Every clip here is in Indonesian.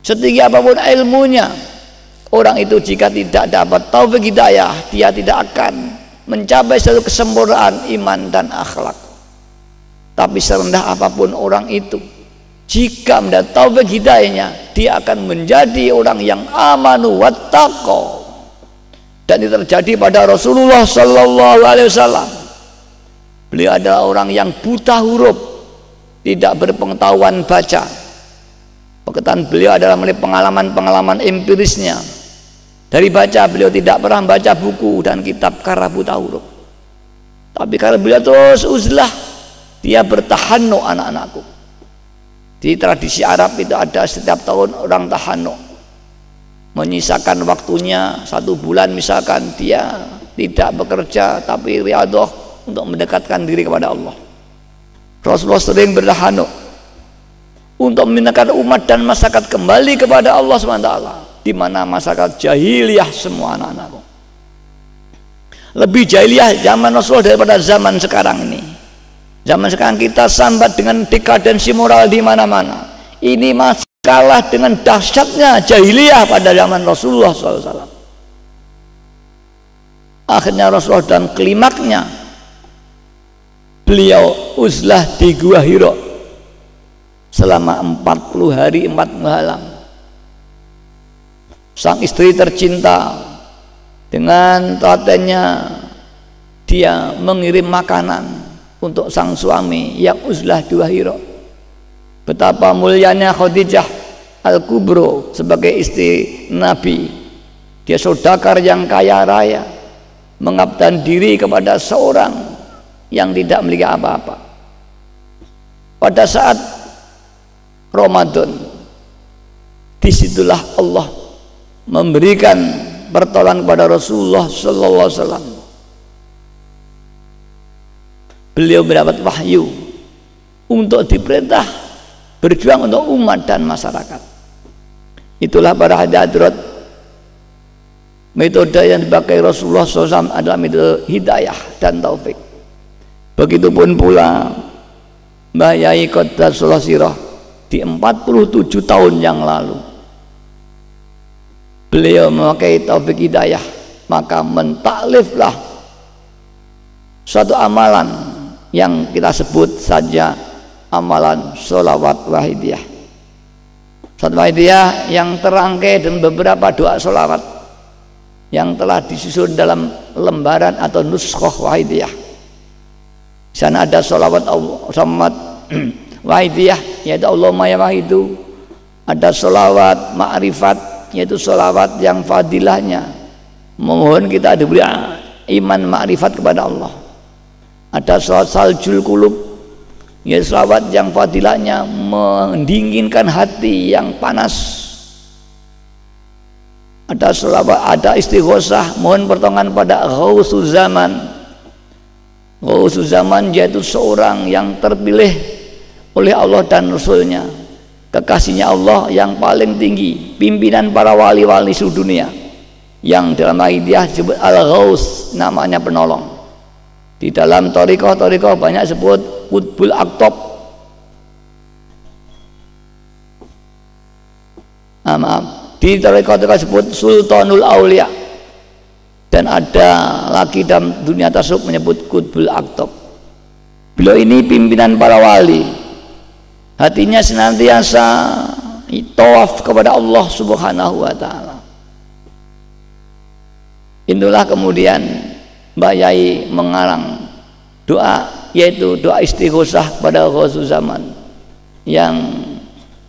setinggi apapun ilmunya, orang itu jika tidak dapat taufik hidayah, dia tidak akan mencapai satu kesempurnaan iman dan akhlak. Tapi serendah apapun orang itu, jika mendapat taufik hidayahnya, dia akan menjadi orang yang amanu wattaqo. Dan itu terjadi pada Rasulullah sallallahu alaihi wasallam. Beliau adalah orang yang buta huruf, tidak berpengetahuan baca. Pengetahuan beliau adalah melalui pengalaman-pengalaman empirisnya. Dari baca, beliau tidak pernah baca buku dan kitab karena buta huruf. Tapi karena beliau terus uzlah, dia bertahannu anak-anakku. Di tradisi Arab itu ada setiap tahun orang tahannu, menyisakan waktunya 1 bulan misalkan dia tidak bekerja tapi riyadhah untuk mendekatkan diri kepada Allah. Rasulullah sering bertahannu untuk mendekatkan umat dan masyarakat kembali kepada Allah SWT, di mana masyarakat jahiliyah semua anak-anakku. Lebih jahiliyah zaman Rasulullah daripada zaman sekarang ini. Zaman sekarang kita sambat dengan dekadensi moral di mana-mana. Ini masih kalah dengan dahsyatnya jahiliyah pada zaman Rasulullah SAW. Akhirnya Rasulullah dan klimaknya, beliau uzlah di Gua Hira selama 40 hari 4 malam. Sang istri tercinta dengan telatennya dia mengirim makanan untuk sang suami yang uzlah di Gua Hira. Betapa mulianya Khadijah Al-Kubro sebagai istri Nabi. Dia saudagar yang kaya raya, mengabdikan diri kepada seorang yang tidak memiliki apa-apa. Pada saat Ramadan, disitulah Allah memberikan pertolongan kepada Rasulullah sallallahu alaihi wasallam. Beliau mendapat wahyu untuk diperintah berjuang untuk umat dan masyarakat. Itulah para hadirat, metode yang dipakai Rasulullah SAW adalah metode hidayah dan taufik. Begitupun pula Mbah Yai Qaddasullah Sirah di 47 tahun yang lalu, beliau memakai taufik hidayah, maka mentakliflah suatu amalan yang kita sebut saja amalan sholawat wahidiyah. Sholawat wahidiyah yang terangkai dan beberapa doa sholawat yang telah disusun dalam lembaran atau nuskhah wahidiyah. Di sana ada sholawat wahidiyah, yaitu Allahumma ya wahidu. Ada sholawat ma'rifat, yaitu sholawat yang fadilahnya memohon kita diberi iman ma'rifat kepada Allah. Ada sholawat saljul qulub, yaitu sholawat yang fadilahnya mendinginkan hati yang panas. Ada sholawat, ada istighosah, mohon pertolongan pada Ghausul Zaman. Ghausul Zaman yaitu seorang yang terpilih oleh Allah dan Rasulnya, kekasihnya Allah yang paling tinggi, pimpinan para wali-wali seluruh dunia, yang dalam Aidiyah disebut Al-Ghaus, namanya penolong. Di dalam thariqah banyak sebut Qutbul Aqtab. Di thariqah disebut Sultanul Aulia. Dan ada lagi dalam dunia tasawuf menyebut Qutbul Aqtab. Beliau ini pimpinan para wali. Hatinya senantiasa tawaf kepada Allah Subhanahu wa taala. Itulah kemudian Mbak Yai mengarang doa, yaitu doa istighosah pada Ghausul Zaman, yang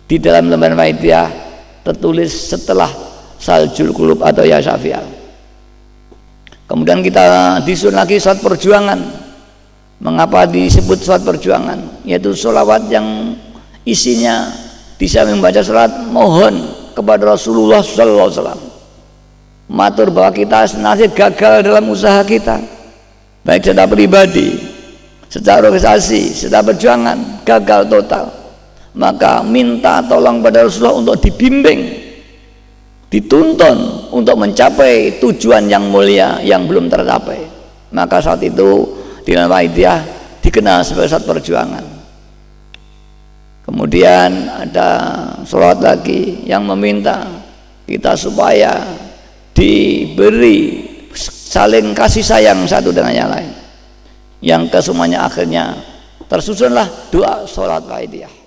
di dalam lembaran Wahidiyah tertulis setelah Saljul Qulub atau Ya Syafi'al. Kemudian kita disusun lagi salat perjuangan. Mengapa disebut salat perjuangan? Yaitu sholawat yang isinya bisa membaca salat mohon kepada Rasulullah sallallahu alaihi wasallam, matur bahwa kita senantiasa gagal dalam usaha kita, baik secara pribadi, secara organisasi, secara perjuangan, gagal total. Maka minta tolong pada Rasulullah untuk dibimbing, dituntun untuk mencapai tujuan yang mulia yang belum tercapai. Maka saat itu di dalam Wahidiyah dikenal sebagai saat perjuangan. Kemudian ada sholat lagi yang meminta kita supaya diberi saling kasih sayang satu dengan yang lain. Yang kesemuanya akhirnya tersusunlah doa sholat qaidiyah.